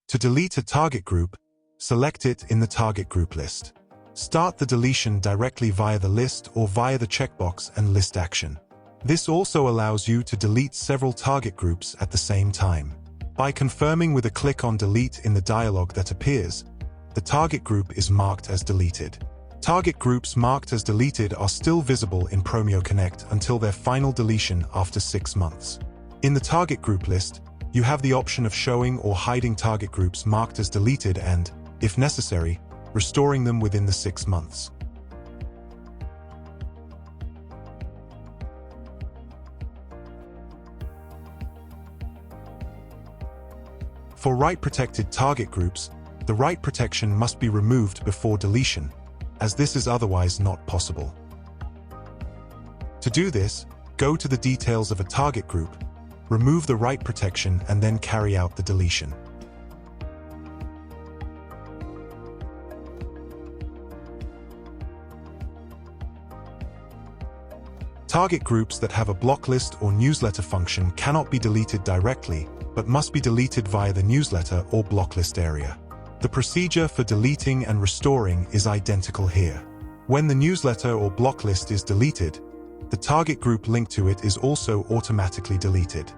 To delete a target group, select it in the target group list. Start the deletion directly via the list or via the checkbox and list action. This also allows you to delete several target groups at the same time. By confirming with a click on delete in the dialog that appears, the target group is marked as deleted. Target groups marked as deleted are still visible in promio.connect until their final deletion after 6 months. In the target group list, you have the option of showing or hiding target groups marked as deleted and, if necessary, restoring them within the 6 months. For write-protected target groups, the write protection must be removed before deletion, as this is otherwise not possible. To do this, go to the details of a target group, remove the write protection and then carry out the deletion. Target groups that have a block list or newsletter function cannot be deleted directly, but must be deleted via the newsletter or block list area. The procedure for deleting and restoring is identical here. When the newsletter or block list is deleted, the target group linked to it is also automatically deleted.